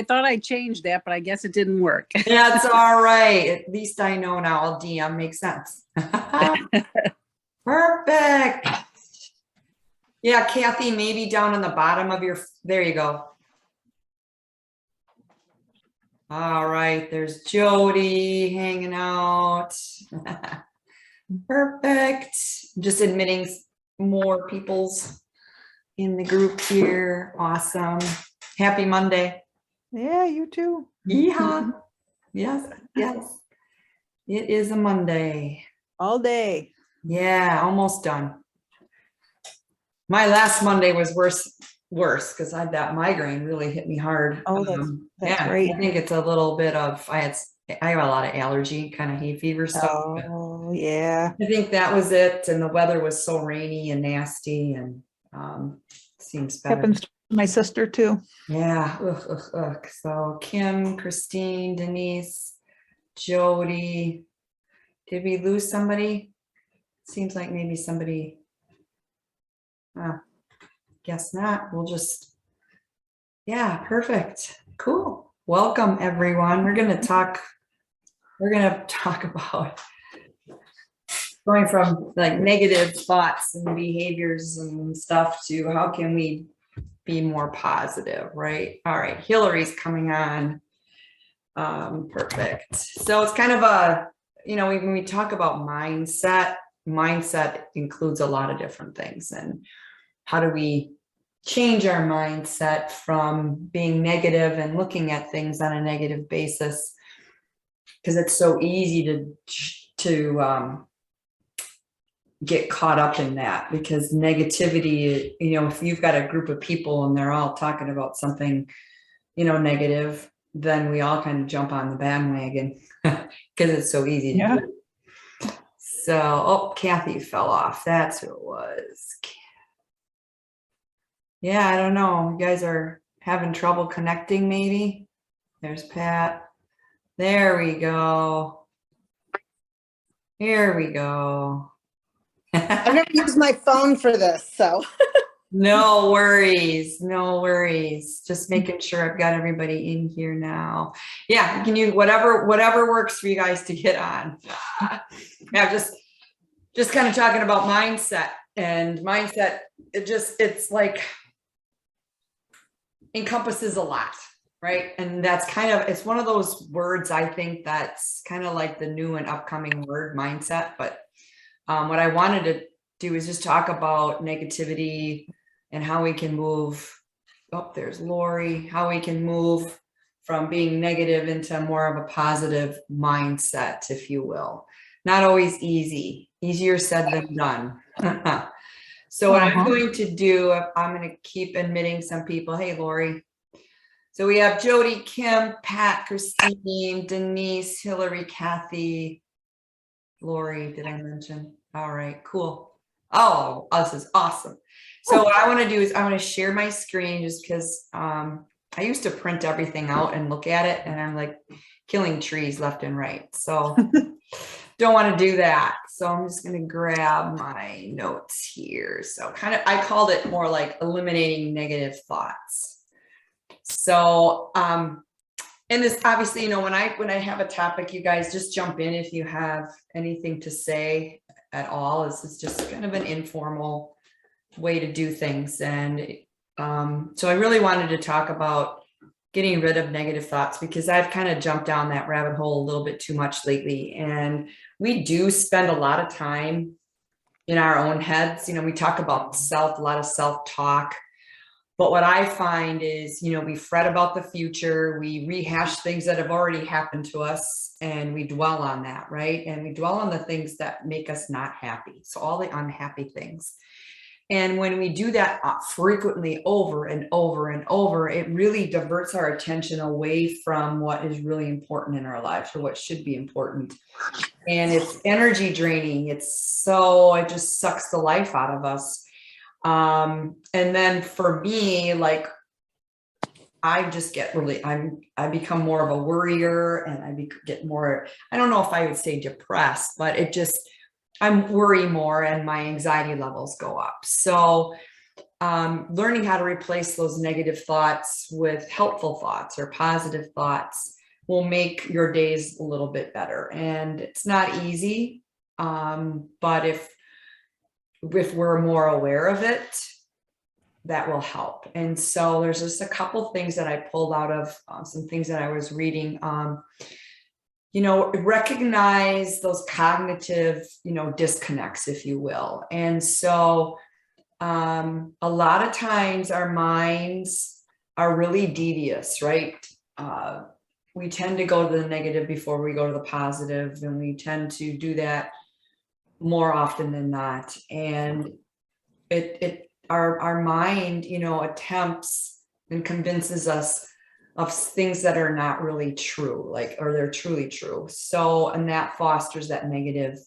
thought I changed that, but I guess it didn't work. That's all right. At least I know now. I'll DM. Makes sense. Perfect. Yeah, Kathy, maybe down on the bottom of your, there you go. All right, there's Jody hanging out. Perfect. Just admitting more people's in the group here. Awesome. Happy Monday. Yeah, you too. Yeah. Yes, yes. It is a Monday. All day. Yeah, almost done. My last Monday was worse because I had that migraine really hit me hard. Oh, that's yeah, right. I think it's a little bit of I have a lot of allergy, kind of hay fever stuff. Oh, yeah. I think that was it, and the weather was so rainy and nasty, and seems better. Happens to my sister too. Yeah. Ugh, ugh, ugh. So Kim, Christine, Denise, Jody. Did we lose somebody? Seems like maybe somebody. Guess not. We'll just, yeah, perfect. Cool. Welcome everyone. We're going to talk about going from like negative thoughts and behaviors and stuff to how can we be more positive, right? All right. Hillary's coming on. Perfect. So it's kind of a, when we talk about mindset includes a lot of different things. And how do we change our mindset from being negative and looking at things on a negative basis? Because it's so easy to get caught up in that, because negativity, if you've got a group of people and they're all talking about something, negative, then we all kind of jump on the bandwagon because it's so easy to do. So, Kathy fell off. That's who it was. Yeah, I don't know. You guys are having trouble connecting, maybe. There's Pat. There we go. Here we go. I've never used my phone for this, so. No worries. No worries. Just making sure I've got everybody in here now. Yeah, you can use whatever works for you guys to get on. Yeah, just kind of talking about mindset, and mindset, it's like encompasses a lot, right? And that's it's one of those words, I think, that's kind of like the new and upcoming word, mindset. But what I wanted to do is just talk about negativity and how we can move. There's Lori. How we can move from being negative into more of a positive mindset, if you will. Not always easy. Easier said than done. So what I'm going to do, I'm going to keep admitting some people. Hey, Lori. So we have Jody, Kim, Pat, Christine, Denise, Hillary, Kathy, Lori. Did I mention? All right, cool. Oh, this is awesome. So what I want to do is I want to share my screen, just because I used to print everything out and look at it, and I'm like killing trees left and right. So don't want to do that. So I'm just going to grab my notes here. So I called it more like eliminating negative thoughts. So, and this obviously, when I have a topic, you guys just jump in if you have anything to say at all. This is just kind of an informal way to do things. And so I really wanted to talk about getting rid of negative thoughts, because I've kind of jumped down that rabbit hole a little bit too much lately. And we do spend a lot of time in our own heads. We talk about a lot of self-talk. But what I find is, we fret about the future, we rehash things that have already happened to us, and we dwell on that, right? And we dwell on the things that make us not happy. So all the unhappy things. And when we do that frequently over and over and over, it really diverts our attention away from what is really important in our lives, or what should be important. And it's energy draining. It just sucks the life out of us. And then for me, like, I just get I become more of a worrier, and I get more, I don't know if I would say depressed, but I worry more and my anxiety levels go up. So learning how to replace those negative thoughts with helpful thoughts or positive thoughts will make your days a little bit better. And it's not easy, but if we're more aware of it, that will help. And so there's just a couple things that I pulled out of some things that I was reading. Recognize those cognitive, disconnects, if you will. And so a lot of times our minds are really devious, right? We tend to go to the negative before we go to the positive, and we tend to do that more often than not. And our mind, attempts and convinces us of things that are not really true, or they're truly true. So, and that fosters that negative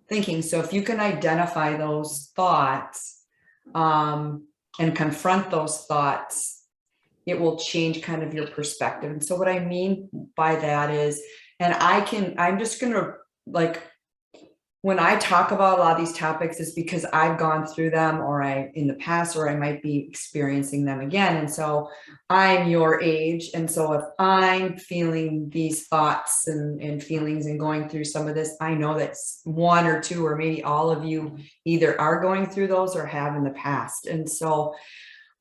thinking. So if you can identify those thoughts, and confront those thoughts, it will change kind of your perspective. And so what I mean by that is, I'm just going to, when I talk about a lot of these topics, is because I've gone through them in the past, or I might be experiencing them again. And so I'm your age. And so if I'm feeling these thoughts and feelings and going through some of this, I know that one or two, or maybe all of you either are going through those or have in the past. And so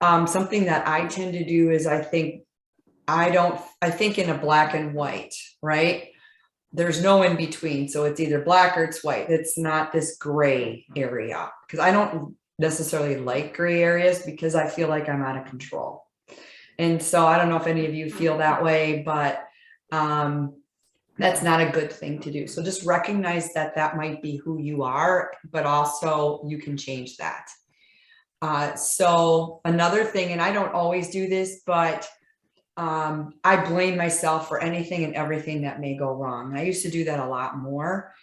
something that I tend to do is I think in a black and white, right? There's no in between. So it's either black or it's white. It's not this gray area, because I don't necessarily like gray areas, because I feel like I'm out of control. And so I don't know if any of you feel that way, but that's not a good thing to do. So just recognize that might be who you are, but also you can change that. So another thing, and I don't always do this, but I blame myself for anything and everything that may go wrong. I used to do that a lot more.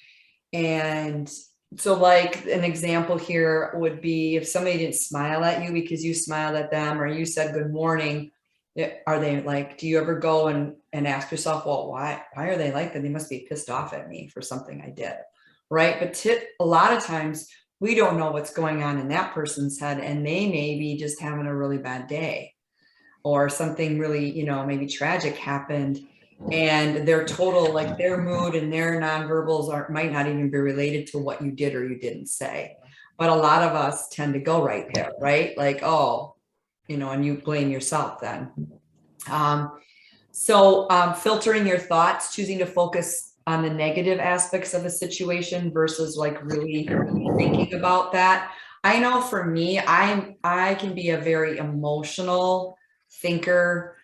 And so like an example here would be if somebody didn't smile at you because you smiled at them, or you said good morning, are they do you ever go and ask yourself, well, why are they like that? They must be pissed off at me for something I did, right? But a lot of times we don't know what's going on in that person's head, and they may be just having a really bad day, or something really, maybe tragic happened, and their total, their mood and their nonverbals might not even be related to what you did or you didn't say. But a lot of us tend to go right there, right? And you blame yourself then. Filtering your thoughts, choosing to focus on the negative aspects of a situation versus really thinking about that. I know for me, I can be a very emotional thinker.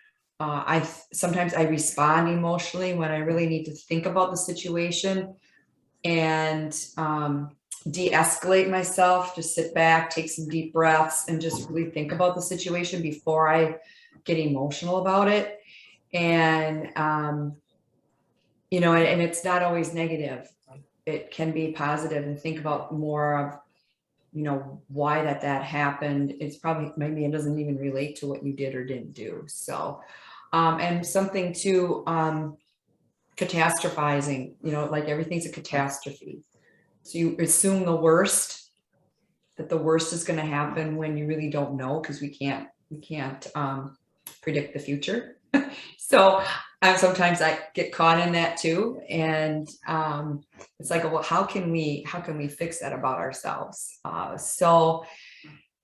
Sometimes I respond emotionally when I really need to think about the situation and de-escalate myself, just sit back, take some deep breaths, and just really think about the situation before I get emotional about it. And and it's not always negative. It can be positive, and think about more of why that happened. It's probably, maybe it doesn't even relate to what you did or didn't do. So, and something too, catastrophizing, everything's a catastrophe. So you assume the worst, that the worst is going to happen when you really don't know, because we can't predict the future. So sometimes I get caught in that too. And it's well, how can we fix that about ourselves? So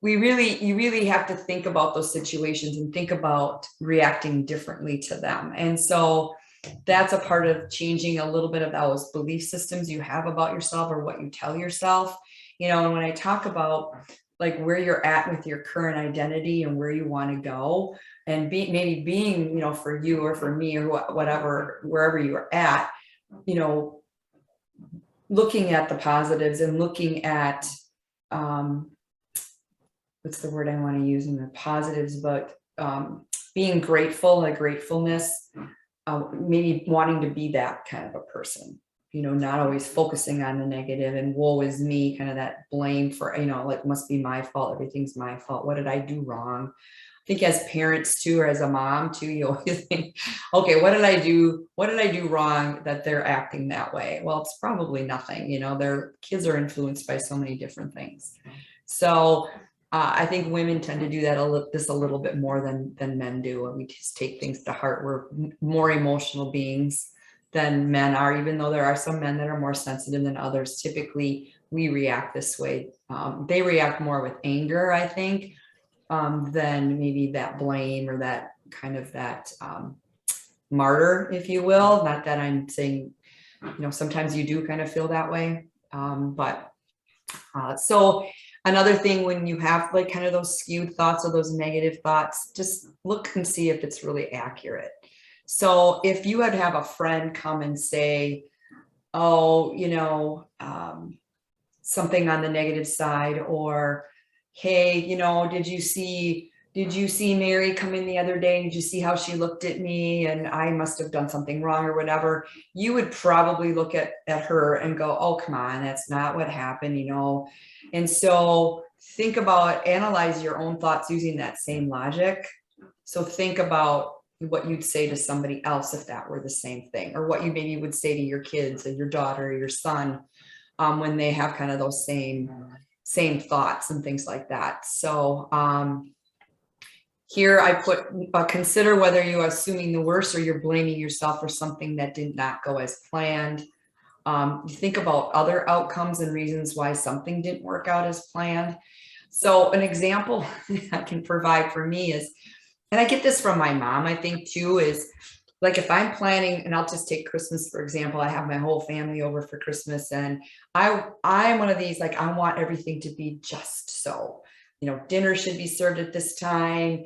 you really have to think about those situations and think about reacting differently to them. And so that's a part of changing a little bit of those belief systems you have about yourself, or what you tell yourself. And when I talk about where you're at with your current identity and where you want to go, and maybe being, for you or for me or whatever, wherever you're at, looking at the positives and looking at, what's the word I want to use in the positives, but being grateful, gratefulness, maybe wanting to be that kind of a person, not always focusing on the negative and woe is me, kind of that blame for, must be my fault. Everything's my fault. What did I do wrong? I think as parents too, or as a mom too, you always think, okay, what did I do? What did I do wrong that they're acting that way? Well, it's probably nothing. Their kids are influenced by so many different things. So I think women tend to do that a little bit more than men do, and we just take things to heart. We're more emotional beings than men are, even though there are some men that are more sensitive than others. Typically, we react this way. They react more with anger, I think, than maybe that blame or that kind of that martyr, if you will. Not that I'm saying, sometimes you do kind of feel that way, so another thing, when you have like kind of those skewed thoughts or those negative thoughts, just look and see if it's really accurate. So if you had to have a friend come and say, oh, something on the negative side, or, hey, did you see Mary come in the other day? Did you see how she looked at me? And I must have done something wrong or whatever. You would probably look at her and go, oh, come on, that's not what happened, And so think about, analyze your own thoughts using that same logic. So think about what you'd say to somebody else if that were the same thing, or what you maybe would say to your kids or your daughter or your son when they have kind of those same thoughts and things like that. So here I put, consider whether you are assuming the worst or you're blaming yourself for something that did not go as planned. You think about other outcomes and reasons why something didn't work out as planned. So an example I can provide for me is, and I get this from my mom, I think too, is like if I'm planning, and I'll just take Christmas, for example, I have my whole family over for Christmas, and I'm one of these, like, I want everything to be just so, dinner should be served at this time,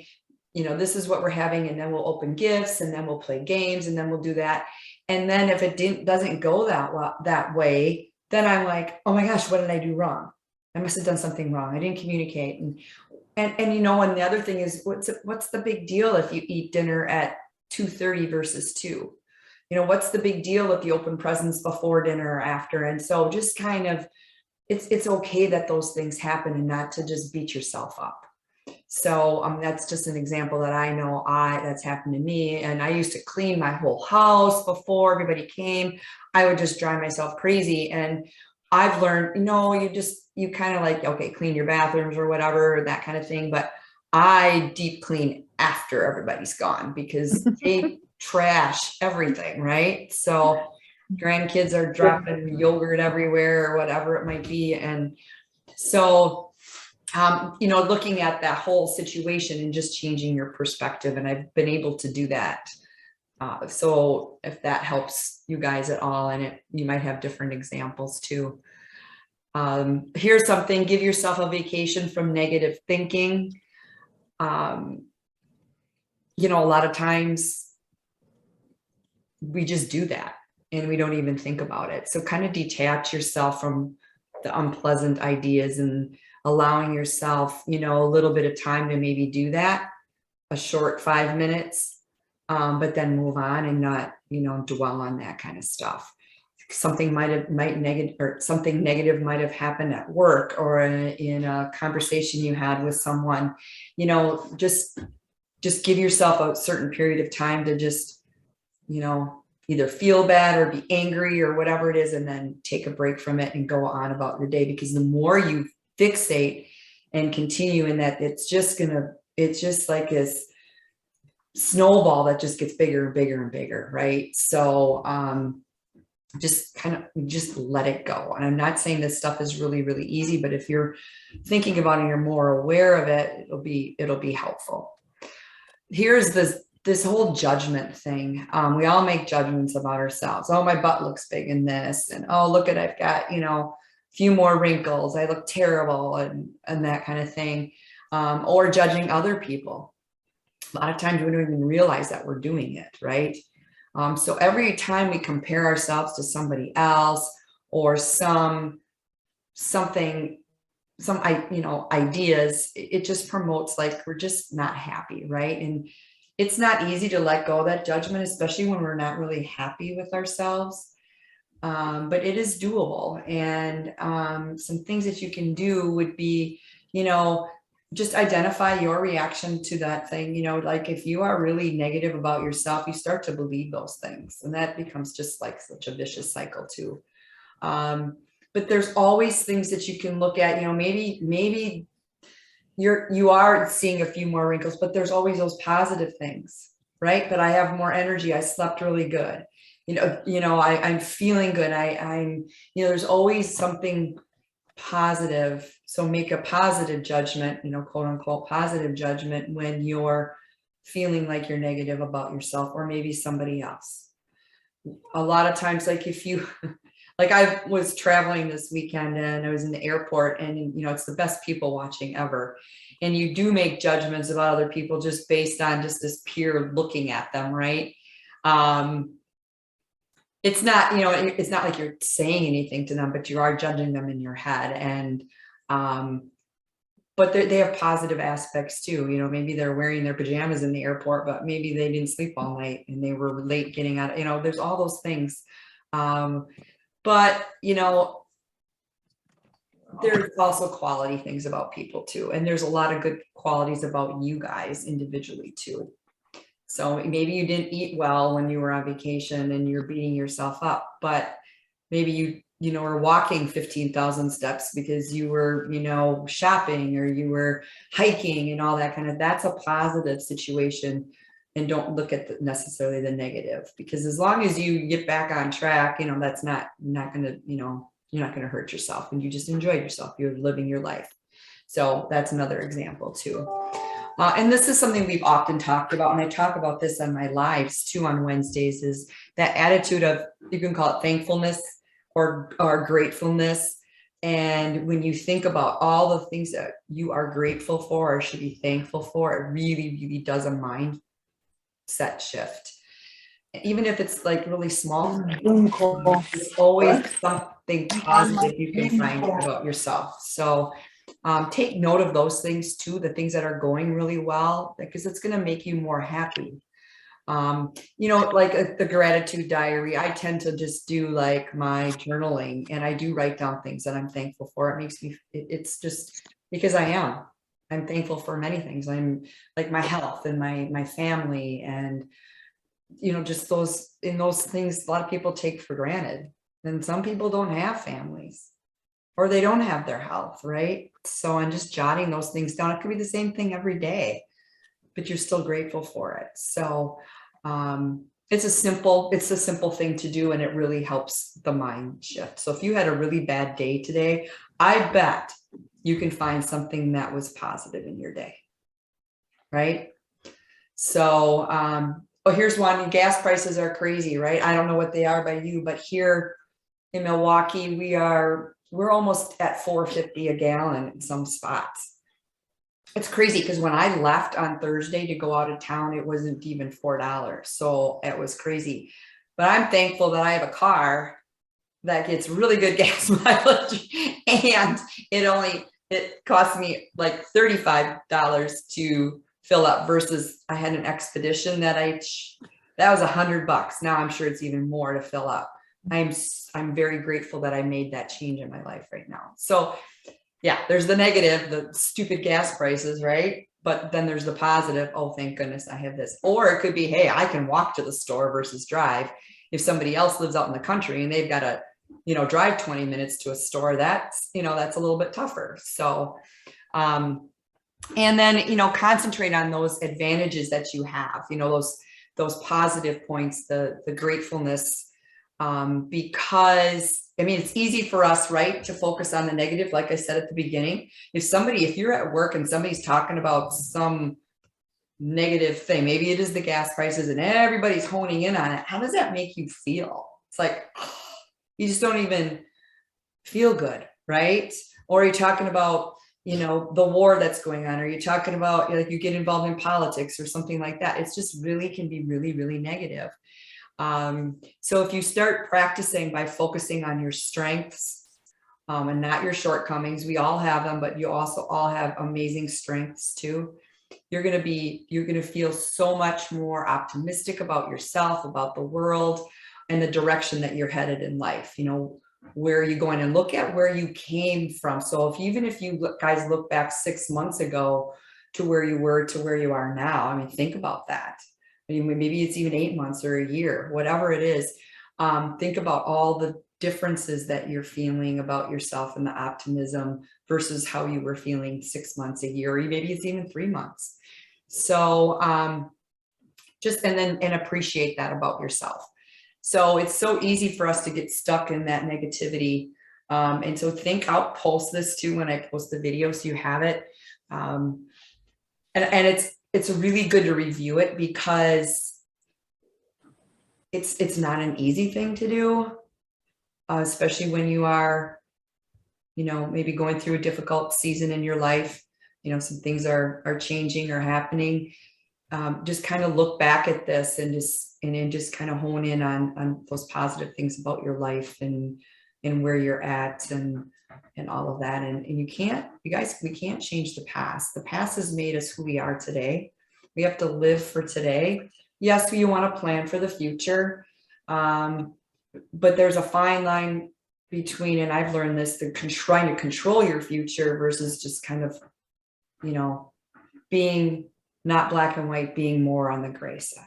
this is what we're having, and then we'll open gifts, and then we'll play games, and then we'll do that. And then if it doesn't go that way, then I'm like, oh my gosh, what did I do wrong? I must have done something wrong. I didn't communicate. And the other thing is, what's the big deal if you eat dinner at 2:30 versus 2? What's the big deal if you open presents before dinner or after? And so just kind of, it's okay that those things happen, and not to just beat yourself up. So that's just an example that I know that's happened to me. And I used to clean my whole house before everybody came. I would just drive myself crazy. And I've learned, you kind of like, okay, clean your bathrooms or whatever, that kind of thing. But I deep clean after everybody's gone, because they trash everything, right? So grandkids are dropping yogurt everywhere or whatever it might be. And so looking at that whole situation and just changing your perspective. And I've been able to do that. So if that helps you guys at all, and you might have different examples too. Here's something: give yourself a vacation from negative thinking. A lot of times we just do that and we don't even think about it. So kind of detach yourself from the unpleasant ideas and allowing yourself, a little bit of time to maybe do that, a short 5 minutes, but then move on and not, dwell on that kind of stuff. Something something negative might have happened at work, or in a conversation you had with someone. Just give yourself a certain period of time to just, either feel bad or be angry or whatever it is, and then take a break from it and go on about your day. Because the more you fixate and continue in that, it's just like this snowball that just gets bigger and bigger and bigger, right? So just let it go. And I'm not saying this stuff is really, really easy, but if you're thinking about it and you're more aware of it, it'll be helpful. Here's this whole judgment thing. We all make judgments about ourselves. Oh, my butt looks big in this, and oh, look at, I've got, few more wrinkles, I look terrible, and that kind of thing. Or judging other people. A lot of times we don't even realize that we're doing it, right? So every time we compare ourselves to somebody else, or some ideas, it just promotes, like, we're just not happy, right? And it's not easy to let go of that judgment, especially when we're not really happy with ourselves. But it is doable. And some things that you can do would be, just identify your reaction to that thing. Like, if you are really negative about yourself, you start to believe those things, and that becomes just like such a vicious cycle too. But there's always things that you can look at, maybe you are seeing a few more wrinkles, but there's always those positive things, right? But I have more energy. I slept really good. I'm feeling good. I'm, there's always something positive. So make a positive judgment, quote unquote, positive judgment when you're feeling like you're negative about yourself or maybe somebody else. A lot of times, like if you, like I was traveling this weekend and I was in the airport and, it's the best people watching ever. And you do make judgments about other people just based on just this pure looking at them, right? It's not, it's not like you're saying anything to them, but you are judging them in your head. And, but they have positive aspects too. Maybe they're wearing their pajamas in the airport, but maybe they didn't sleep all night and they were late getting out, there's all those things. But, there's also quality things about people too. And there's a lot of good qualities about you guys individually too. So maybe you didn't eat well when you were on vacation and you're beating yourself up, but maybe you were walking 15,000 steps because you were, shopping or you were hiking and all that that's a positive situation. And don't look at necessarily the negative, because as long as you get back on track, that's not gonna, you're not gonna hurt yourself and you just enjoyed yourself. You're living your life. So that's another example too. And this is something we've often talked about, and I talk about this on my lives too on Wednesdays, is that attitude of, you can call it thankfulness or gratefulness. And when you think about all the things that you are grateful for or should be thankful for, it really, really does a mindset shift. Even if it's like really small, there's always something positive you can find about yourself. So take note of those things too, the things that are going really well, because it's going to make you more happy. Like the gratitude diary, I tend to just do like my journaling, and I do write down things that I'm thankful for. It makes me, it's just because I'm thankful for many things. I'm like my health and my family, and just those things a lot of people take for granted. And some people don't have families, or they don't have their health, right? So I'm just jotting those things down. It could be the same thing every day, but you're still grateful for it. So it's a simple thing to do, and it really helps the mind shift. So if you had a really bad day today, I bet you can find something that was positive in your day, right? So, here's one. Gas prices are crazy, right? I don't know what they are by you, but here in Milwaukee, we're almost at $4.50 a gallon in some spots. It's crazy because when I left on Thursday to go out of town, it wasn't even $4. So it was crazy. But I'm thankful that I have a car that gets really good gas mileage, and it cost me like $35 to fill up, versus I had an Expedition that was $100. Now I'm sure it's even more to fill up. I'm very grateful that I made that change in my life right now. So yeah, there's the negative, the stupid gas prices, right? But then there's the positive. Oh, thank goodness I have this. Or it could be, hey, I can walk to the store versus drive. If somebody else lives out in the country and they've got to, drive 20 minutes to a store, that's a little bit tougher. So, and then, concentrate on those advantages that you have, those positive points, the gratefulness, because it's easy for us, right, to focus on the negative. Like I said at the beginning, if you're at work and somebody's talking about some negative thing, maybe it is the gas prices and everybody's honing in on it, how does that make you feel? It's like, you just don't even feel good, right? Or you're talking about, the war that's going on, or you're talking about, like, you get involved in politics or something like that. It's just really can be really, really negative. So if you start practicing by focusing on your strengths, and not your shortcomings, we all have them, but you also all have amazing strengths too. You're going to feel so much more optimistic about yourself, about the world, and the direction that you're headed in life. Where are you going, and look at where you came from. So even if you guys look back 6 months ago to where you were to where you are now, think about that. Maybe it's even 8 months or a year, whatever it is. Think about all the differences that you're feeling about yourself and the optimism, versus how you were feeling 6 months, a year, or maybe it's even 3 months. So and appreciate that about yourself. So it's so easy for us to get stuck in that negativity. And so I'll post this too when I post the video so you have it. And it's really good to review it, because it's not an easy thing to do, especially when you are, maybe going through a difficult season in your life. Some things are changing or happening. Just kind of look back at this and just kind of hone in on those positive things about your life and where you're at and all of that. And we can't change the past. The past has made us who we are today. We have to live for today. Yes, you want to plan for the future. But there's a fine line between, and I've learned this, trying to control your future versus just kind of, being not black and white, being more on the gray side.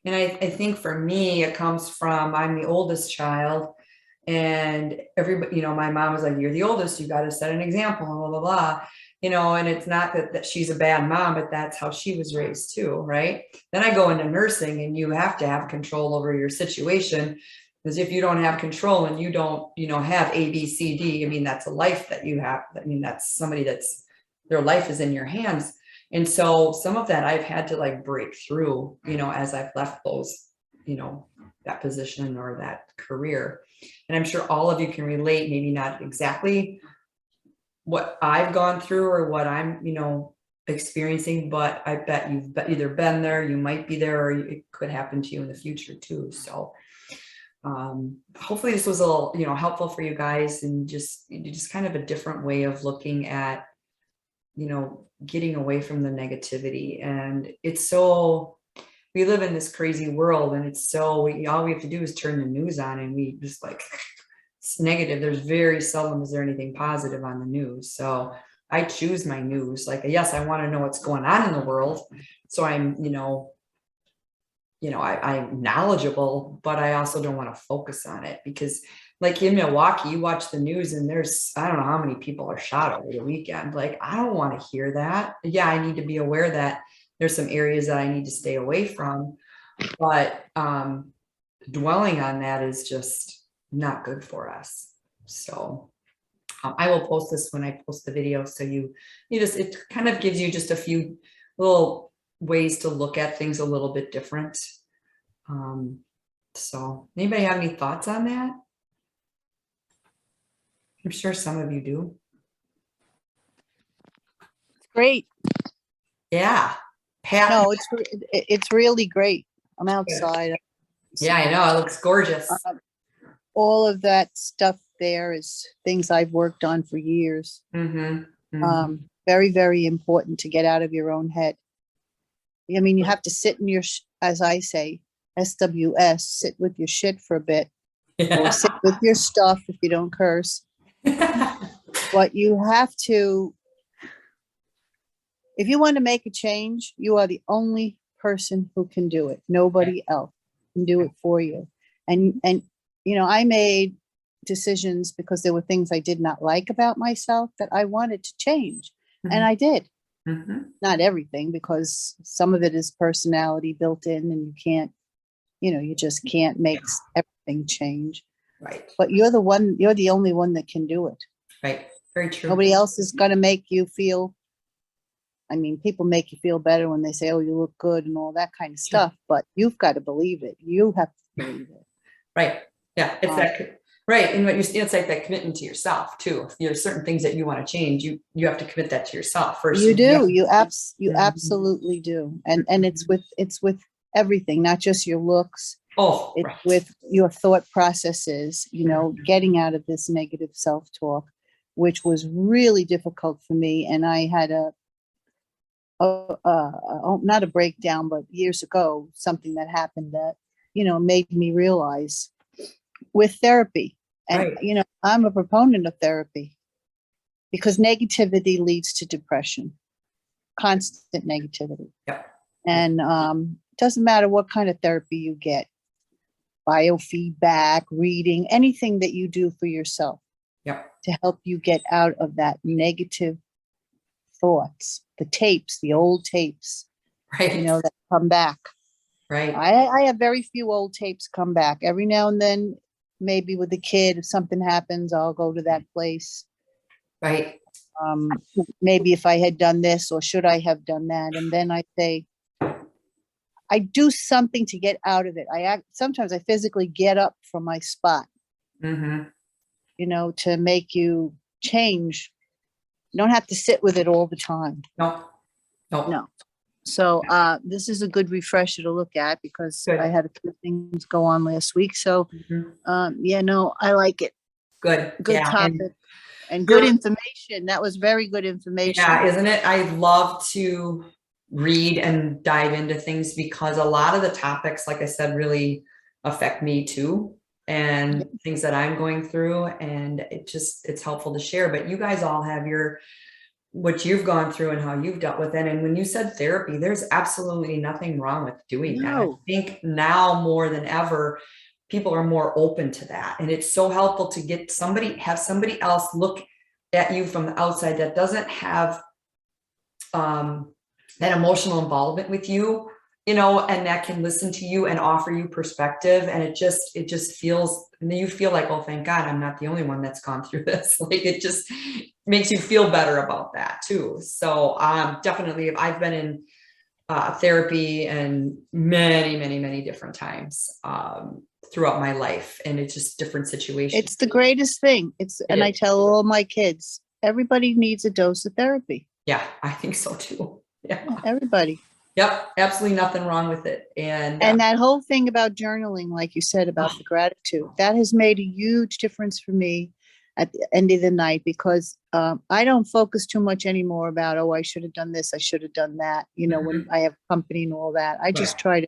And I think for me, it comes from, I'm the oldest child, and everybody, my mom was like, you're the oldest, you got to set an example, and blah, blah, blah. And it's not that she's a bad mom, but that's how she was raised too, right? Then I go into nursing, and you have to have control over your situation, because if you don't have control and you don't, have A, B, C, D, I mean, that's a life that you have. I mean, that's somebody their life is in your hands. And so some of that I've had to like break through, as I've left those, that position or that career. And I'm sure all of you can relate, maybe not exactly what I've gone through or what I'm, experiencing, but I bet you've either been there, you might be there, or it could happen to you in the future too. So hopefully this was a little, helpful for you guys, and just kind of a different way of looking at, getting away from the negativity. And we live in this crazy world, and all we have to do is turn the news on, and we just it's negative. There's very seldom is there anything positive on the news. So I choose my news. Yes, I want to know what's going on in the world. So I'm, I'm knowledgeable, but I also don't want to focus on it, because like in Milwaukee, you watch the news and there's, I don't know how many people are shot over the weekend. I don't want to hear that. Yeah, I need to be aware that there's some areas that I need to stay away from, but dwelling on that is just not good for us. So I will post this when I post the video. So it kind of gives you just a few little ways to look at things a little bit different. So anybody have any thoughts on that? I'm sure some of you do. Great. Yeah. Pat. No, it's really great. I'm outside. Yeah, I know. It looks gorgeous. All of that stuff there is things I've worked on for years. Mm-hmm. Mm-hmm. Very, very important to get out of your own head. I mean, you have to sit in as I say, SWS, sit with your shit for a bit, or sit with your stuff if you don't curse. But you have to, if you want to make a change, you are the only person who can do it. Nobody else can do it for you. And I made decisions because there were things I did not like about myself that I wanted to change. Mm-hmm. And I did. Mm-hmm. Not everything, because some of it is personality built in, and you can't, you just can't make everything change. Right. But you're the only one that can do it. Right. Very true. Nobody else is going to make you feel. I mean, people make you feel better when they say, oh, you look good and all that kind of stuff, but you've got to believe it. You have to believe it. Right. Yeah. It's that. Right. And it's like that commitment to yourself too. If there's certain things that you want to change, you have to commit that to yourself first. You do. You absolutely do. And it's with everything, not just your looks. Oh, it's right. With your thought processes, getting out of this negative self-talk, which was really difficult for me. And I had not a breakdown, but years ago, something that happened that, made me realize with therapy. And, right. I'm a proponent of therapy, because negativity leads to depression, constant negativity. Yep. And doesn't matter what kind of therapy you get, biofeedback, reading, anything that you do for yourself. Yep. to help you get out of that negative thoughts, the tapes, the old tapes, Right. you know, that come back. Right. I have very few old tapes come back. Every now and then, maybe with the kid, if something happens, I'll go to that place. Right. Maybe if I had done this, or should I have done that? And then I say, I do something to get out of it. Sometimes I physically get up from my spot, Mm-hmm. you know, to make you change. You don't have to sit with it all the time. No. No. No. So this is a good refresher to look at, because Good. I had a few things go on last week. So Mhm. yeah, no, I like it. Good. Good Yeah. topic and good information. That was very good information. Yeah, isn't it? I love to read and dive into things because a lot of the topics, like I said, really affect me too, and things that I'm going through, and it's helpful to share. But you guys all have what you've gone through and how you've dealt with it. And when you said therapy, there's absolutely nothing wrong with doing that. I No. think now more than ever, people are more open to that. And it's so helpful to have somebody else look at you from the outside that doesn't have that emotional involvement with you, you know, and that can listen to you and offer you perspective. And it just feels, and then you feel like, oh, thank God I'm not the only one that's gone through this. Like, it just makes you feel better about that too. So definitely I've been in therapy and many different times throughout my life, and it's just different situations. It's the greatest thing. And I tell all my kids, everybody needs a dose of therapy. Yeah, I think so too. Yeah. Everybody. Yep, absolutely nothing wrong with it. And that whole thing about journaling, like you said, about the gratitude, that has made a huge difference for me at the end of the night, because I don't focus too much anymore about, oh, I should have done this, I should have done that, you know, when I have company and all that. I just try to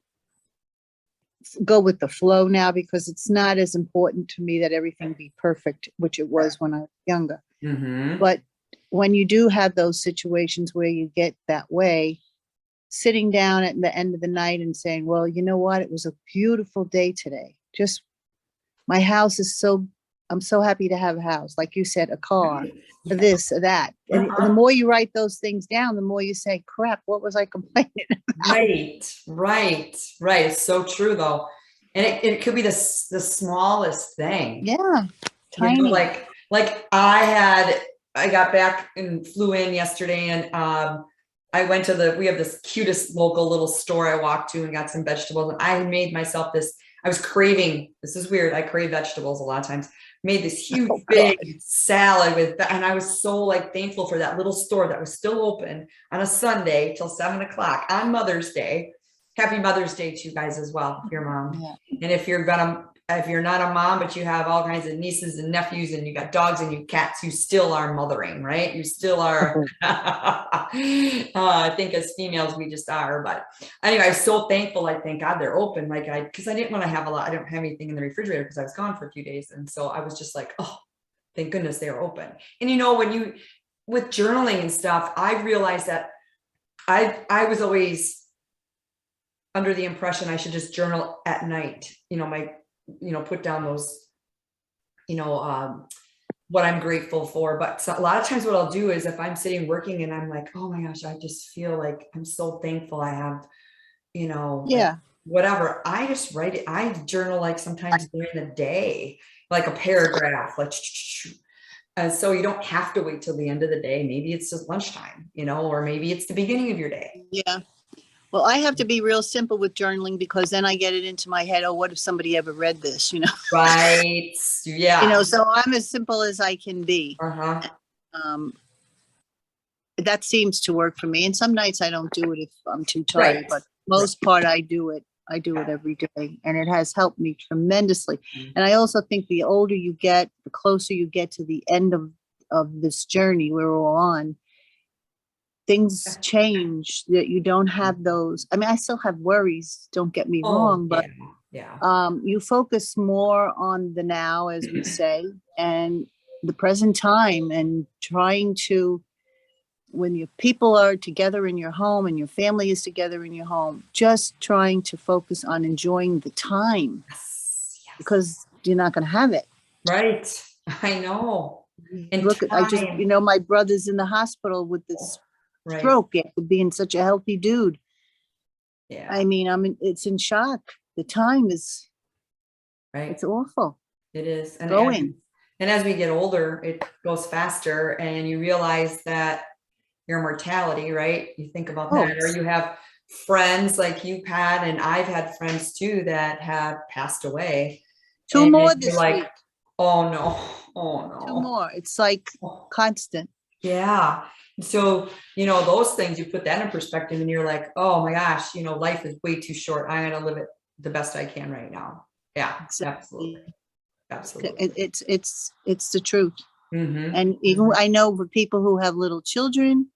go with the flow now, because it's not as important to me that everything be perfect, which it was when I was younger. But when you do have those situations where you get that way, sitting down at the end of the night and saying, well, you know what, it was a beautiful day today. Just my house is I'm so happy to have a house, like you said, a car, this, or that. And the more you write those things down, the more you say, crap, what was I complaining about? Right. It's so true though. And it could be the smallest thing. Yeah. Tiny. You know, like I got back and flew in yesterday, and I went to we have this cutest local little store I walked to and got some vegetables, and I made myself I was craving, this is weird, I crave vegetables a lot of times, made this huge big salad and I was so like thankful for that little store that was still open on a Sunday till 7:00 on Mother's Day. Happy Mother's Day to you guys as well, your mom. Yeah. And if you're not a mom, but you have all kinds of nieces and nephews and you got dogs and you cats, you still are mothering, right? You still are. I think as females, we just are. But anyway, I'm so thankful. Like, thank God they're open. Because I didn't want to have I didn't have anything in the refrigerator because I was gone for a few days. And so I was just like, oh, thank goodness they are open. And you know, with journaling and stuff, I realized that I was always under the impression I should just journal at night, put down those, what I'm grateful for. But a lot of times what I'll do is if I'm sitting working and I'm like, oh my gosh, I just feel like I'm so thankful I have, like whatever, I just write it. I journal like sometimes during the day, like a paragraph, like, and so you don't have to wait till the end of the day. Maybe it's just lunchtime, or maybe it's the beginning of your day. Yeah. Well, I have to be real simple with journaling, because then I get it into my head. Oh, what if somebody ever read this, Right. Yeah. So I'm as simple as I can be. That seems to work for me. And some nights I don't do it if I'm too tired, but most part I do it. I do it every day, and it has helped me tremendously. And I also think the older you get, the closer you get to the end of this journey we're all on, things change, that you don't have those. I mean, I still have worries, don't get me wrong, but you focus more on the now, as we say, and the present time, and trying to, when your people are together in your home and your family is together in your home, just trying to focus on enjoying the time, because you're not going to have it. Right. I know. And Look at, I just, time, my brother's in the hospital with this right, stroke after being such a healthy dude. yeah, I mean, it's in shock. The time is, right. it's awful. It is. Going. And as we get older, it goes faster and you realize that your mortality, right? You think about Oh, that, or you have friends like you've had, and I've had friends too that have passed away. two And more you're this like, week. oh no, oh Two no. more. It's like Oh, constant. yeah. So, those things, you put that in perspective and you're like, oh my gosh, life is way too short. I'm going to live it the best I can right now. Yeah, absolutely. Exactly. Absolutely. It's the truth. Mm-hmm. And even I know for people who have little children,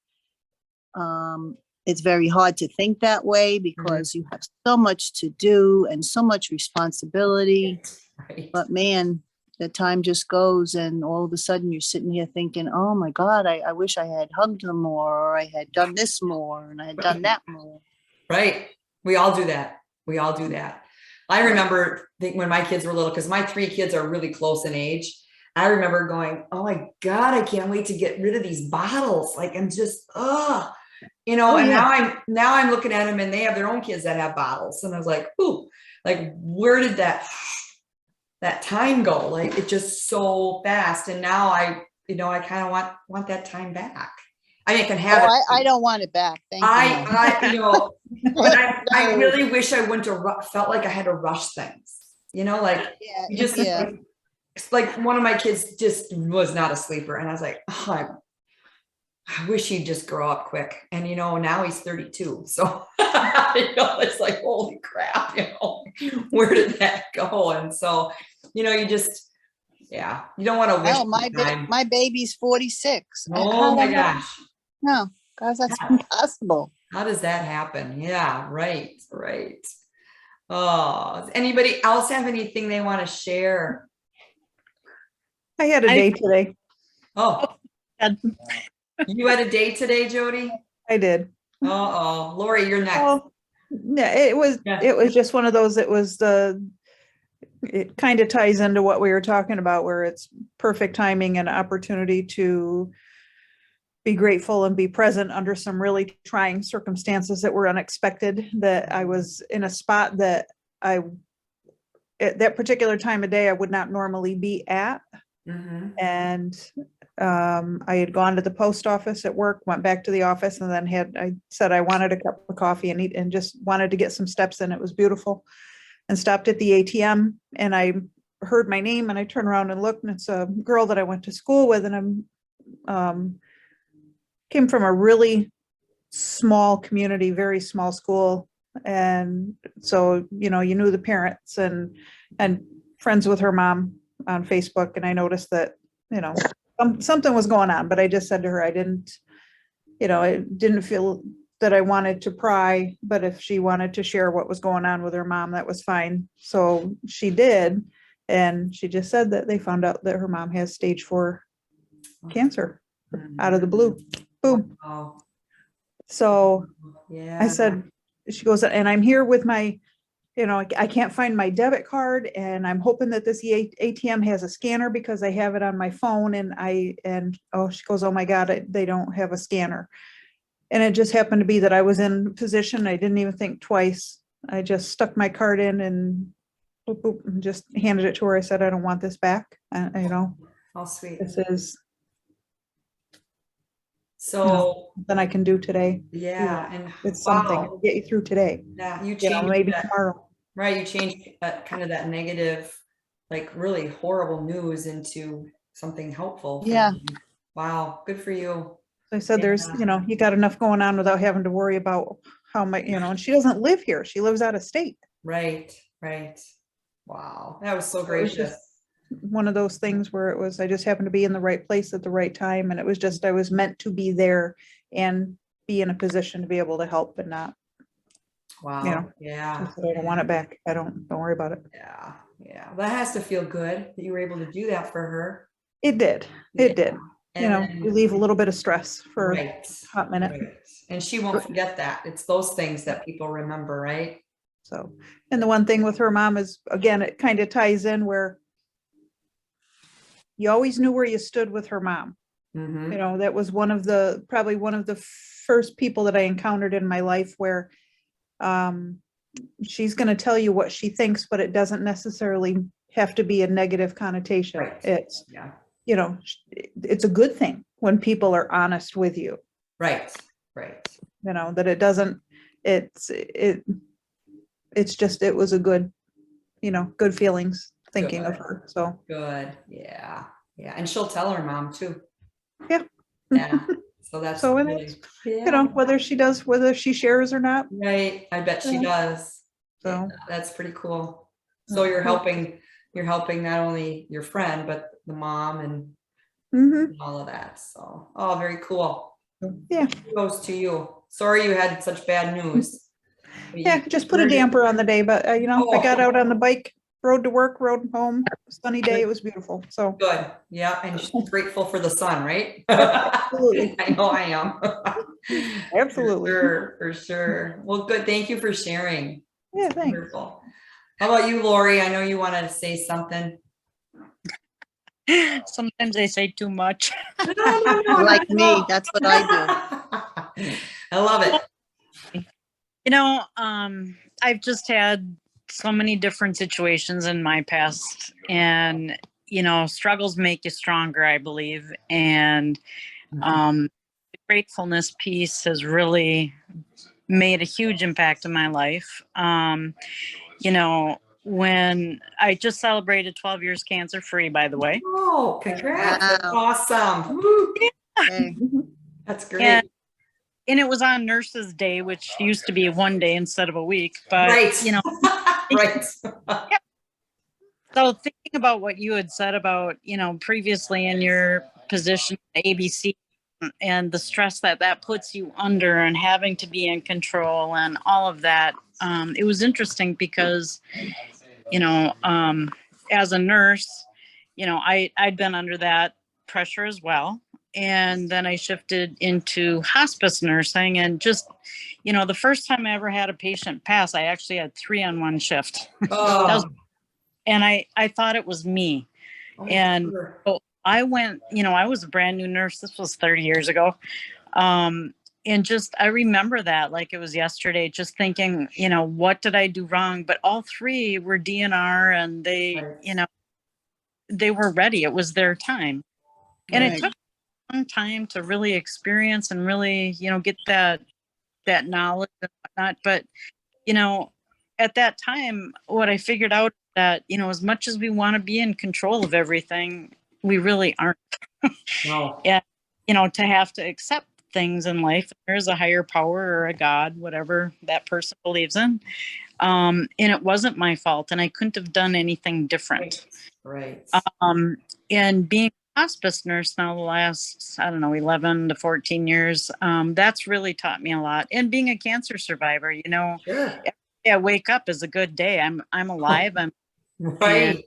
it's very hard to think that way because you have so much to do and so much responsibility. Right. But man, the time just goes and all of a sudden you're sitting here thinking, oh my God, I wish I had hugged them more, or I had done this more and I had done that more. Right. We all do that. We all do that. I remember when my kids were little, because my 3 kids are really close in age. I remember going, oh my God, I can't wait to get rid of these bottles. Like, I'm just, Oh, and yeah. now I'm looking at them and they have their own kids that have bottles. And I was like, ooh, like, where did that time go? Like, it's just so fast. And now I kind of want that time back. I mean, I can have Oh, it. I don't want it back. Thank you. No. But I No. really wish I wouldn't have felt like I had to rush things, like Yeah, you just, yeah. like one of my kids just was not a sleeper. And I was like, oh, I wish he'd just grow up quick. And, now he's 32. So, it's like, holy crap, where did that go? And so, you just, yeah, you don't want to wish Oh, time. my baby's 46. Oh my gosh. No, guys, that's impossible. How does that happen? Yeah, right, right. Oh, does anybody else have anything they want to share? I had a day today. Oh, you had a day today, Jody? I did. Uh-oh. Lori, you're next. Oh, yeah, it was just one of those, it kind of ties into what we were talking about, where it's perfect timing and opportunity to be grateful and be present under some really trying circumstances that were unexpected, that I was in a spot that at that particular time of day, I would not normally be at. Mm-hmm. And I had gone to the post office at work, went back to the office, and then I said I wanted a cup of coffee and eat, and just wanted to get some steps in. It was beautiful. And stopped at the ATM, and I heard my name, and I turned around and looked, and it's a girl that I went to school with, and I'm came from a really small community, very small school. And so, you knew the parents and friends with her mom on Facebook. And I noticed that, something was going on, but I just said to her, I didn't feel that I wanted to pry, but if she wanted to share what was going on with her mom, that was fine. So she did. And she just said that they found out that her mom has stage 4 cancer out of the blue. Boom. Wow. So Yeah. I said, she goes, and I'm here with my, I can't find my debit card, and I'm hoping that this ATM has a scanner because I have it on my phone. And she goes, oh my God, they don't have a scanner. And it just happened to be that I was in position. I didn't even think twice. I just stuck my card in and boop, boop, and just handed it to her. I said, I don't want this back. How sweet. This is something I can do today. Yeah. And It's something. It'll get you through today. Yeah, you changed maybe that, tomorrow. right? You changed that kind of that negative, like really horrible news into something helpful. Yeah. Wow. Good for you. So I said, there's, you got enough going on without having to worry about how much, and she doesn't live here. She lives out of state. Right. Right. Wow. That was so It was gracious. just one of those things where I just happened to be in the right place at the right time. And it was just, I was meant to be there and be in a position to be able to help, and not, Wow. I Yeah. said, I don't want it back. Don't worry about it. Yeah. Yeah. That has to feel good that you were able to do that for her. It did. It did. And relieve a little bit of stress for right. a hot minute. Right. And she won't forget that. It's those things that people remember, right? So, and the one thing with her mom is, again, it kind of ties in where, you always knew where you stood with her mom. Mhm. You know, that was probably one of the first people that I encountered in my life where she's going to tell you what she thinks, but it doesn't necessarily have to be a negative connotation. Right. It's, Yeah. you know, it's a good thing when people are honest with you, Right. Right. you know, that it doesn't, it's just, it was a good, you know, good feelings thinking of Good. her. So, Good. Yeah. Yeah. And she'll tell her mom too. yeah. Yeah. So that's So really, it's, yeah. you know, whether she shares or not. Right. I bet she Yeah. does. So, Yeah, that's pretty cool. So you're helping not only your friend, but the mom and mhm. all of that. So, oh, very cool. Yeah. Kudos to you. Sorry you had such bad news. But Yeah, just put a damper on the day, but you know, I got out on the bike, rode to work, rode home, sunny day, it was beautiful, so. Good. Yeah, and you're grateful for the sun, right? Absolutely. I know I am. Absolutely. For sure. Well, good. Thank you for sharing. Yeah, thanks. Wonderful. How about you, Lori? I know you want to say something. Sometimes I say too much. No, Like not at me, all. that's what I do. I love it. You know, I've just had so many different situations in my past, and you know, struggles make you stronger, I believe. And the gratefulness piece has really made a huge impact in my life. You know, when I just celebrated 12 years cancer free, by the way. Oh, congrats. That's Wow. awesome. Woo. Okay. That's great. And it was on Nurses Day, which used to be one day instead of a week. But, Right. you know, Right. so thinking about what you had said about, you know, previously in your position at ABC and the stress that that puts you under and having to be in control and all of that, it was interesting because, you know, as a nurse, you know, I'd been under that pressure as well. And then I shifted into hospice nursing and just, you know, the first time I ever had a patient pass, I actually had 3-on-1 shift. Oh, And I thought it was me. And sure. so I went, you know, I was a brand new nurse. This was 30 years ago. And just, I remember that like it was yesterday, just thinking, you know, what did I do wrong? But all three were DNR and they, Right. you know, they were ready. It was their time. And Right. it took a long time to really experience and really, you know, get that knowledge and whatnot. But, you know, at that time, what I figured out that, you know, as much as we want to be in control of everything, we really aren't. No. And, you know, to have to accept things in life, there's a higher power or a God, whatever that person believes in. And it wasn't my fault and I couldn't have done anything different. Right. And being a hospice nurse now the last, I don't know, 11 to 14 years, that's really taught me a lot. And being a cancer survivor, you know, Sure. yeah, wake up is a good day. I'm alive. Right.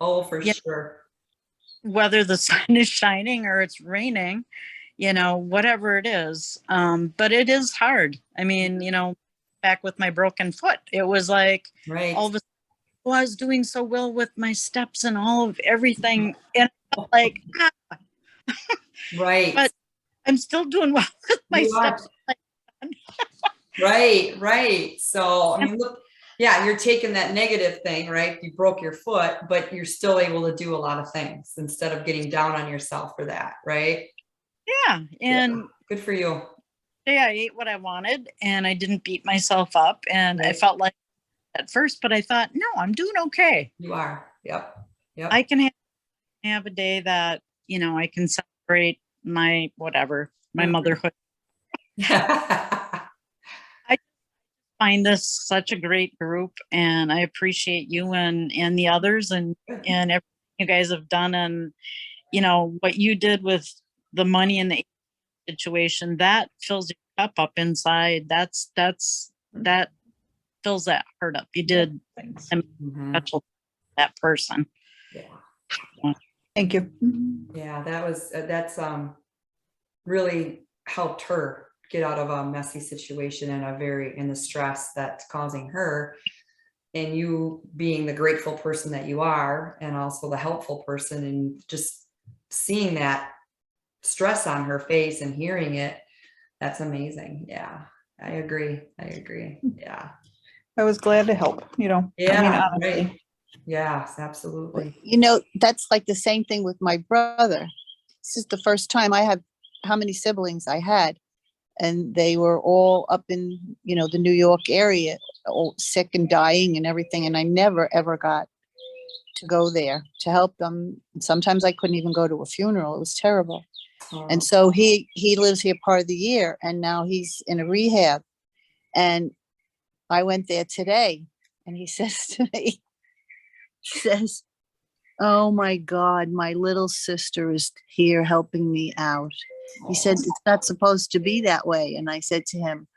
Oh, for Yeah. sure. Whether the sun is shining or it's raining, you know, whatever it is. But it is hard. I mean, you know, back with my broken foot, it was like Right. all of a sudden, well, I was doing so well with my steps and all of everything. And I felt like, Right. but I'm still doing well with my You are. steps. Right. Right. So, I mean, look, yeah, you're taking that negative thing, right? You broke your foot, but you're still able to do a lot of things instead of getting down on yourself for that, right? Yeah. And Good for you. yeah, I ate what I wanted and I didn't beat myself up. And I Right. felt like at first, but I thought, no, I'm doing okay. You are. Yep. Yep. I can have a day that, you know, I can celebrate my whatever, my motherhood. I find this such a great group and I appreciate you and the others and everything you guys have done. And, you know, what you did with the money in the situation, that fills your cup up inside. That fills that heart up. You did Mhm. special to that person. Yeah. Thank you. Yeah, that's really helped her get out of a messy situation and the stress that's causing her, and you being the grateful person that you are and also the helpful person and just seeing that stress on her face and hearing it, that's amazing. Yeah, I agree. Yeah. I was glad to help, I mean, Yeah, honestly. right. Yes, absolutely. You know, that's like the same thing with my brother. This is the first time I have how many siblings I had, and they were all up in, the New York area, all sick and dying and everything. And I never, ever got to go there to help them. Sometimes I couldn't even go to a funeral. It was terrible. And so he lives here part of the year, and now he's in a rehab. And I went there today, and he says to me, he says, "Oh my God, my little sister is here helping me out." He said, "It's not supposed to be that way." And I said to him,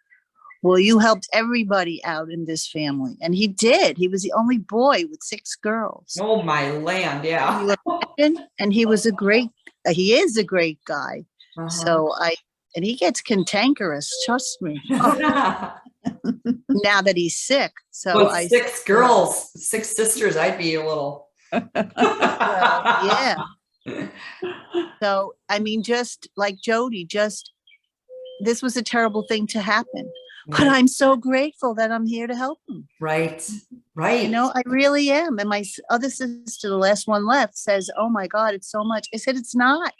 "Well, you helped everybody out in this family." And he did. He was the only boy with 6 girls. Oh my land, Can yeah. you imagine? And he is a great guy. Uh-huh. So and he gets cantankerous, trust me. Now that he's sick. So With 6 girls, 6 sisters, I'd be a little. yeah. So, I mean, just like Jody, this was a terrible thing to happen, but I'm so grateful that I'm here to help him. Right. I really am. And my other sister, the last one left, says, "Oh my God, it's so much." I said, "It's not.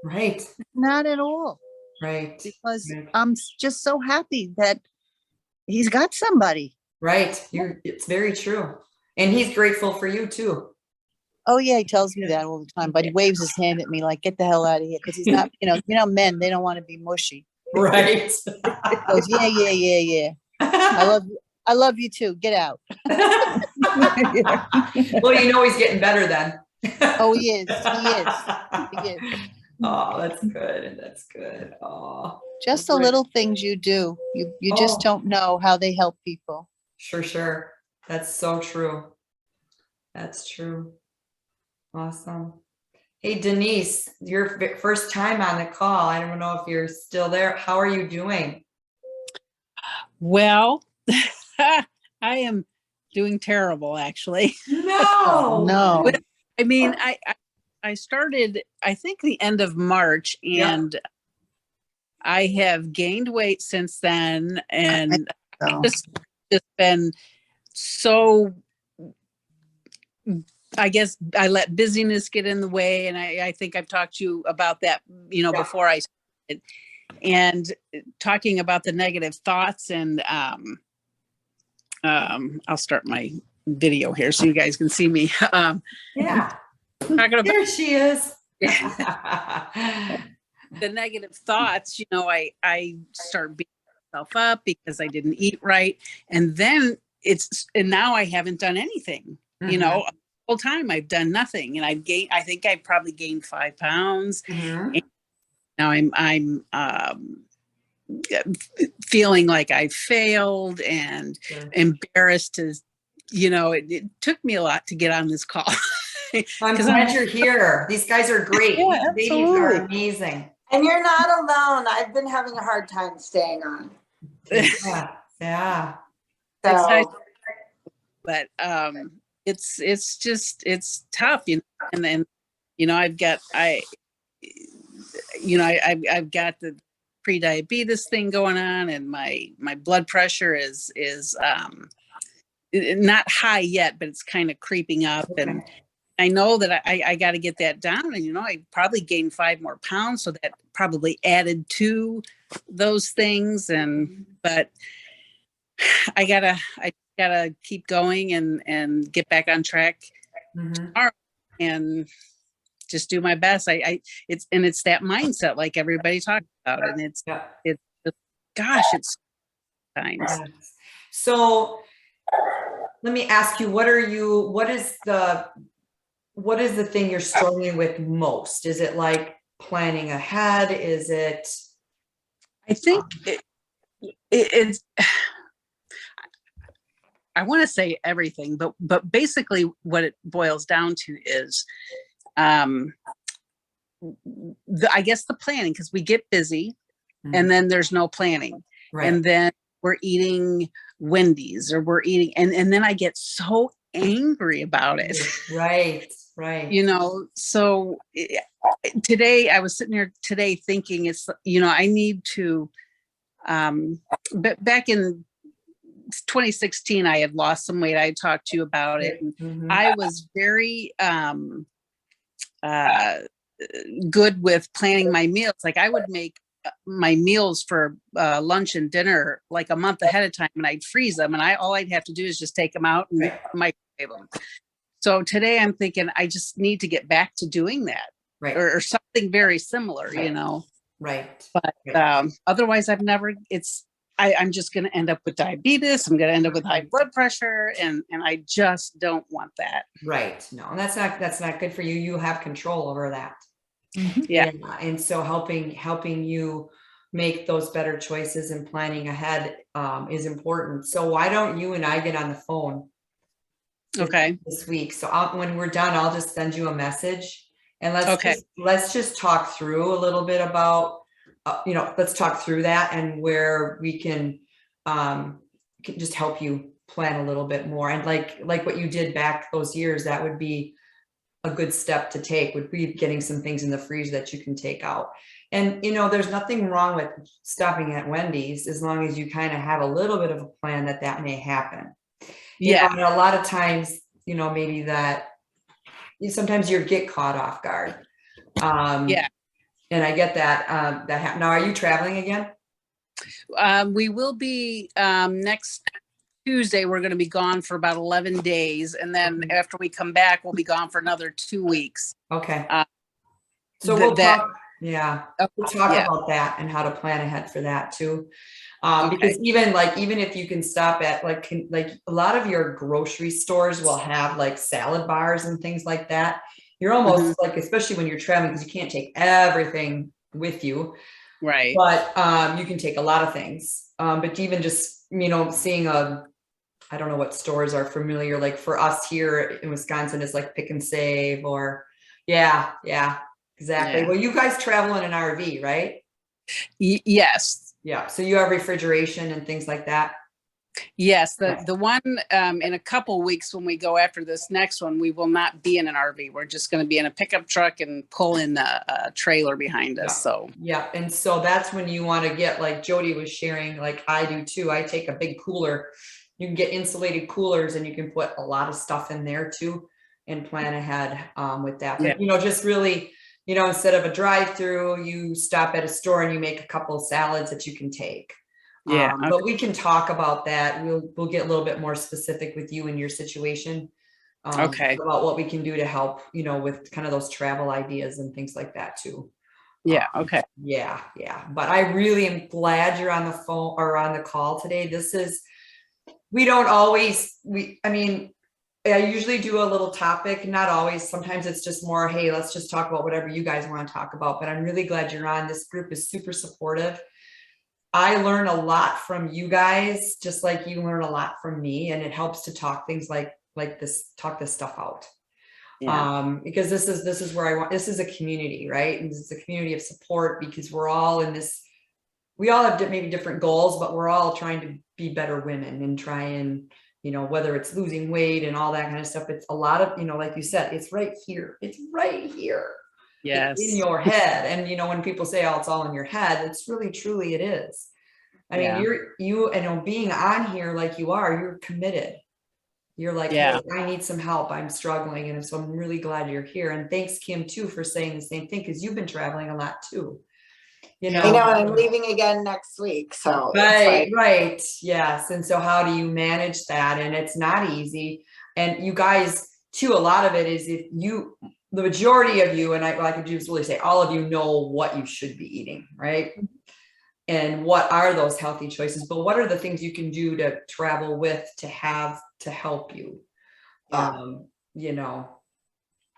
Right. It's not at all." Right. Because I'm just so happy that he's got somebody. Right. It's very true. And he's grateful for you too. Oh yeah, he tells me that all the time, but he waves his hand at me like, "Get the hell out of here," because he's not, men, they don't want to be mushy. Right. He goes, yeah. I love you too. Get out. Well, he's getting better then. Oh, he is. He is. Oh, that's good. Oh, Just the little things you do. You just don't know how they help people. Sure. That's so true. That's true. Awesome. Hey, Denise, your first time on the call. I don't know if you're still there. How are you doing? Well, I am doing terrible, actually. No. I mean, I started, I think, the end of March, and I have gained weight since then, and just been so, I guess I let busyness get in the way. And I think I've talked to you about that, before I started, and talking about the negative thoughts. And I'll start my video here so you guys can see me. Yeah. Talking about There she is. the negative thoughts, I start beating myself up because I didn't eat right. And then now I haven't done anything, the whole time I've done nothing. And I think I've probably gained 5 pounds. And now I'm feeling like I failed and embarrassed to, it took me a lot to get on this call. I'm glad you're here. These guys are great. Yeah, These ladies are absolutely. amazing. And you're not alone. I've been having a hard time staying on. Yeah. It's So nice, but it's tough, and then I've got the pre-diabetes thing going on, and my blood pressure is not high yet, but it's kind of creeping up. And I know that I got to get that down, and I probably gained 5 more pounds, so that probably added to those things. But I gotta keep going and get back on track tomorrow, and just do my best. It's that mindset, like everybody talks about, and it's gosh, it's times. So let me ask you, what is the thing you're struggling with most? Is it like planning ahead? Is it? I think it's, I want to say everything, but basically what it boils down to is, I guess the planning, because we get busy and then there's no planning. Right. And then we're eating Wendy's, or we're eating, and then I get so angry about it. Right, right. You know, so today I was sitting here today thinking it's, you know, I need to, but back in 2016, I had lost some weight. I had talked to you about it. And Mhm. I was very good with planning my meals. Like I would make my meals for lunch and dinner like a month ahead of time, and I'd freeze them, and all I'd have to do is just take them out and Right. microwave them. So today I'm thinking I just need to get back to doing that, Right, or something very similar, you know. right. But Right. otherwise, I'm just going to end up with diabetes. I'm going to end up with high blood pressure, and I just don't want that. Right. No, and that's not good for you. You have control over that. Mhm. Yeah. And so helping you make those better choices and planning ahead is important. So why don't you and I get on the phone Okay. this week? So when we're done, I'll just send you a message, and Okay. let's just talk through a little bit about let's talk through that and where we can just help you plan a little bit more. And like what you did back those years, that would be a good step to take, would be getting some things in the freezer that you can take out. And, you know, there's nothing wrong with stopping at Wendy's as long as you kind of have a little bit of a plan that may happen. Yeah. You know, and a lot of times, you know, maybe that sometimes you get caught off guard. Yeah. And I get that. Now, are you traveling again? We will be next Tuesday. We're going to be gone for about 11 days. And then after we come back, we'll be gone for another 2 weeks. Okay. Uh, So we'll talk. Yeah. We'll talk yeah. about that and how to plan ahead for that too. Okay. Because even if you can stop at like a lot of your grocery stores will have like salad bars and things like that. You're almost like, especially when you're traveling, because you can't take everything with you. Right. But you can take a lot of things. But even just, you know, seeing I don't know what stores are familiar. Like for us here in Wisconsin, it's like Pick and Save or yeah, exactly. Yeah. Well, you guys travel in an RV, right? Yes. Yeah. So you have refrigeration and things like that. Yes. The one in a couple weeks when we go after this next one, we will not be in an RV. We're just going to be in a pickup truck and pull in a trailer behind us. So yeah. And so that's when you want to get, like Jody was sharing, like I do too. I take a big cooler. You can get insulated coolers and you can put a lot of stuff in there too and plan ahead with that. But, you know, just really, you know, instead of a drive-through, you stop at a store and you make a couple of salads that you can take. yeah. But we can talk about that. We'll get a little bit more specific with you and your situation. Okay. About what we can do to help, you know, with kind of those travel ideas and things like that too. Yeah. Okay. Yeah. But I really am glad you're on the phone or on the call today. I usually do a little topic, not always. Sometimes it's just more, hey, let's just talk about whatever you guys want to talk about. But I'm really glad you're on. This group is super supportive. I learn a lot from you guys, just like you learn a lot from me. And it helps to talk things like this, talk this stuff out. Yeah. Because this is where this is a community, right? And this is a community of support because we're all in this, we all have maybe different goals, but we're all trying to be better women and try and, you know, whether it's losing weight and all that kind of stuff. It's a lot of, you know, like you said, it's right here. It's right here. Yes. It's in your head. And, you know, when people say, oh, it's all in your head, it's really, truly, it is. I mean, you know, being on here like you are, you're committed. You're like, hey, I need some help. I'm struggling. And so I'm really glad you're here. And thanks, Kim, too, for saying the same thing, because you've been traveling a lot too. You know, I know I'm leaving again next week. So right. Yes. And so how do you manage that? And it's not easy. And you guys too, a lot of it is the majority of you, and I could just really say all of you know what you should be eating, right? And what are those healthy choices, but what are the things you can do to travel with, to have, to help you, you know?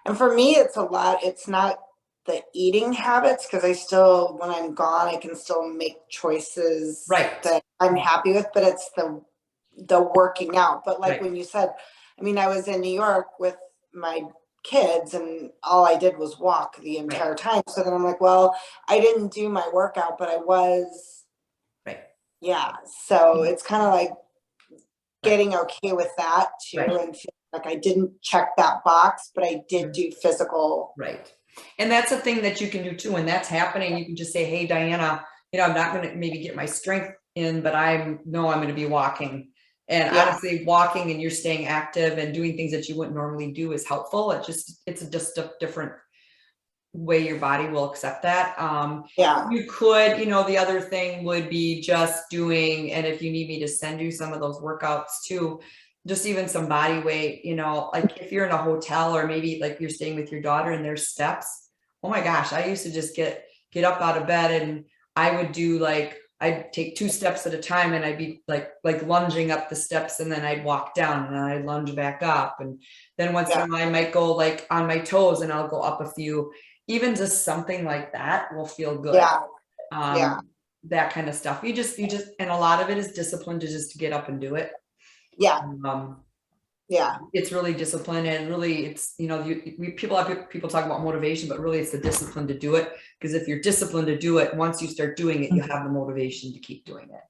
And for me, it's a lot. It's not the eating habits, because I still, when I'm gone, I can still make choices that I'm happy with, but it's the working out. But like when you said, I mean, I was in New York with my kids and all I did was walk the entire time. So then I'm like, well, I didn't do my workout, but I was, so it's kind of like getting okay with that too, and feeling Like I didn't check that box, but I did do physical. Right. And that's a thing that you can do too. When that's happening, you can just say, hey, Diana, you know, I'm not going to maybe get my strength in, but I know I'm going to be walking. And Yeah. honestly, walking and you're staying active and doing things that you wouldn't normally do is helpful. It's just a different way your body will accept that. Yeah. You could, you know, the other thing would be just doing, and if you need me to send you some of those workouts too, just even some body weight, you know, like if you're in a hotel or maybe like you're staying with your daughter and there's steps. Oh my gosh, I used to just get up out of bed and I would do like, I'd take 2 steps at a time and I'd be like lunging up the steps and then I'd walk down and then I'd lunge back up. And then once in a while I might go like on my toes and I'll go up a few. Even just something like that will feel good. Yeah. That kind of stuff. You just, and a lot of it is discipline to just get up and do it. Yeah. Yeah. It's really discipline, and really it's, you know, people talk about motivation, but really it's the discipline to do it. Because if you're disciplined to do it, once you start doing it, you have the motivation to keep doing it.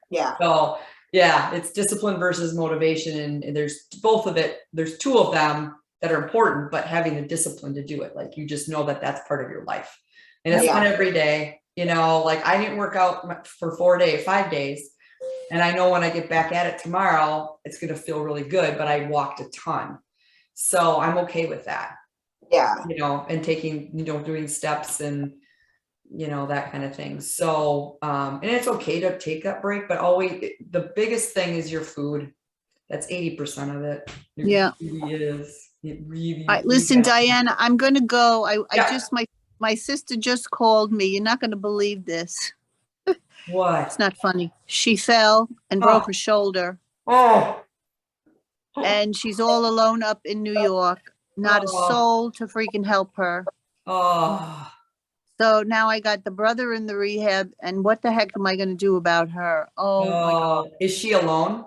Yeah. So yeah, it's discipline versus motivation. And there's both of it. There's 2 of them that are important, but having the discipline to do it, like you just know that that's part of your life. And it's not every day, you know, like I didn't work out for 5 days. And I know when I get back at it tomorrow, it's going to feel really good, but I walked a ton. So I'm okay with that. Yeah. You know, and taking, you know, doing steps and, you know, that kind of thing. So, and it's okay to take that break, but always the biggest thing is your food. That's 80% of it. Yeah. It really is. It really, Listen, really Diana, I'm going to go. I Yeah. just, my sister just called me. You're not going to believe this. What? It's not funny. She fell and broke her shoulder, Oh. and she's all alone up in New York. Not a soul to freaking help her. Oh. So now I got the brother in the rehab, and what the heck am I going to do about her? Oh my God. Is she alone?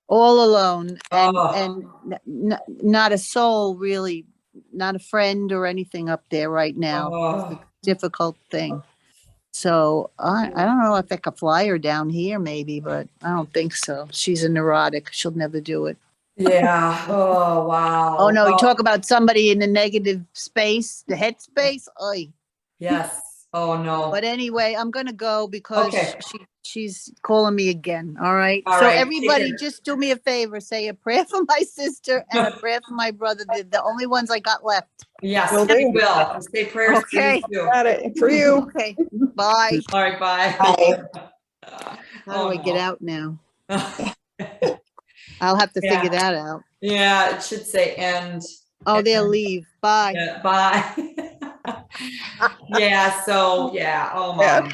All alone, and Oh. not a soul really, not a friend or anything up there right now. It's a difficult thing. So I don't know if I could fly her down here maybe, but I don't think so. She's a neurotic. She'll never do it. Yeah. Oh, wow. Oh no, you Well, talk about somebody in the negative space, the head space. Oy. yes. Oh, no. But anyway, I'm gonna go because Okay. she's calling me again. All right. All So right, take everybody care. just do me a favor, say a prayer for my sister and a prayer for my brother. They're the only ones I got left. Yes, Will we do. will. We'll say prayers for you Okay. too. Got it for you. Okay. Bye. All right, bye. Bye. How do I get no. out now? I'll have to figure that out. Yeah, it should say end. Oh, they'll leave. Bye. Yeah, bye. Yeah, so yeah. Oh my.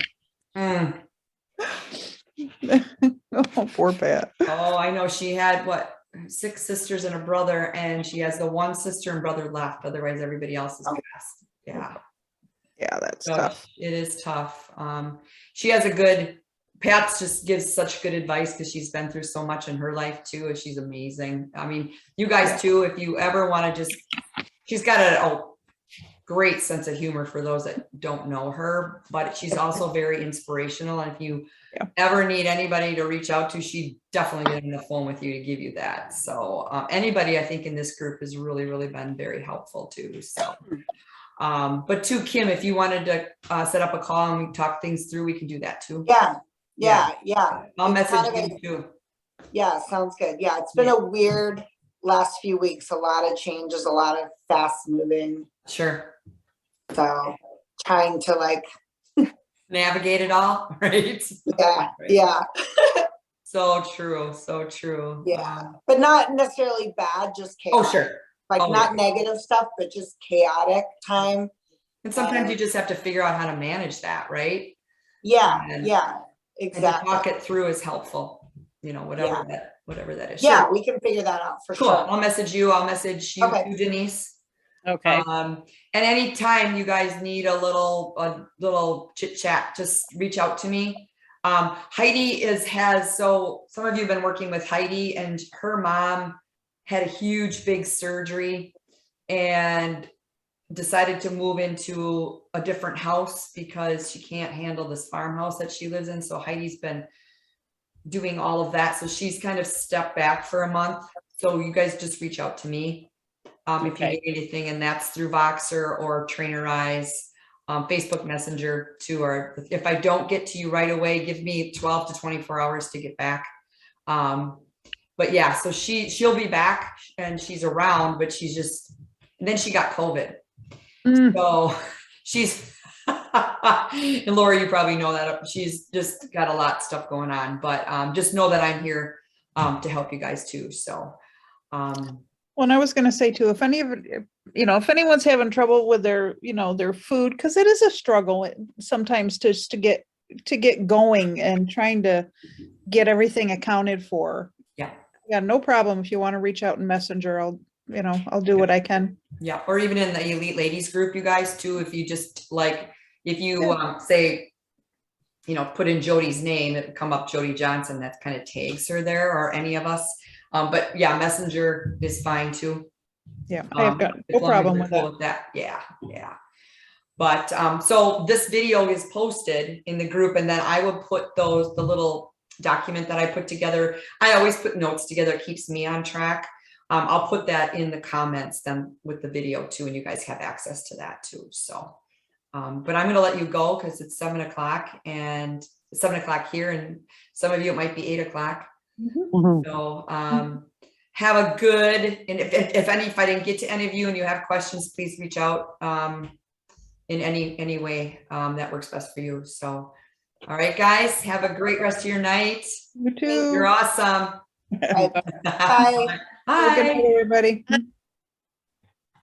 Mm. Oh, poor Pat. Oh, I know. She had what, 6 sisters and a brother, and she has the 1 sister and brother left. Otherwise, everybody else is passed. Yeah. Yeah, that's So tough. it is tough. She has a good, Pat's just gives such good advice because she's been through so much in her life too. And she's amazing. I mean, you guys too, if you ever want to just, she's got a great sense of humor for those that don't know her, but she's also very inspirational. And if you ever need anybody to reach out to, she'd definitely get on the phone with you to give you that. So anybody I think in this group has really, really been very helpful too. So, but too, Kim, if you wanted to set up a call and we talk things through, we can do that too. Yeah. I'll It's message kind of you too. Yeah, sounds good. Yeah, it's been a weird last few weeks, a lot of changes, a lot of fast moving. Sure. So trying to like Navigate it all, right? Yeah, Right. yeah. So true, so true. Yeah, but not necessarily bad, just chaotic. Oh, sure. Like Oh, not yeah. negative stuff, but just chaotic time. And sometimes you just have to figure out how to manage that, right? Yeah, And- yeah, And to exactly. talk it through is helpful, you know, whatever that is. Yeah, Sure. we can figure that out for Cool. sure. I'll message you Okay. too, Denise. Okay. And anytime you guys need a little chit chat, just reach out to me. Heidi so some of you have been working with Heidi, and her mom had a huge, big surgery and decided to move into a different house because she can't handle this farmhouse that she lives in. So Heidi's been doing all of that. So she's kind of stepped back for a month. So you guys just reach out to me. If you Okay. need anything, and that's through Voxer or Trainerize, Facebook Messenger too, or if I don't get to you right away, give me 12 to 24 hours to get back. But yeah, so she'll be back and she's around, but she's just, and then she got COVID. So she's, and Laura, you probably know that she's just got a lot of stuff going on, but just know that I'm here to help you guys too. So, Well, and I was going to say too, if any of it, if anyone's having trouble with their, their food, because it is a struggle sometimes just to get going and trying to get everything accounted for. Yeah, no problem. If you want to reach out in Messenger, I'll do what I can. Yeah, or even in the Elite Ladies group, you guys too, if you just like, if you say, put in Jody's name, it would come up Jody Johnson, that kind of tags her there, or any of us. But yeah, Messenger is fine too. Yeah, I've got no problem with that. Yeah. But so this video is posted in the group, and then I will put the little document that I put together. I always put notes together, it keeps me on track. I'll put that in the comments then with the video too, and you guys have access to that too. So, but I'm gonna let you go because it's 7 o'clock, and 7 o'clock here, and some of you it might be 8 o'clock. So have a good, and if I didn't get to any of you and you have questions, please reach out in any way that works best for you. So, all right, guys, have a great rest of your night. You too. You're awesome. Bye. Bye. Have a good night, everybody.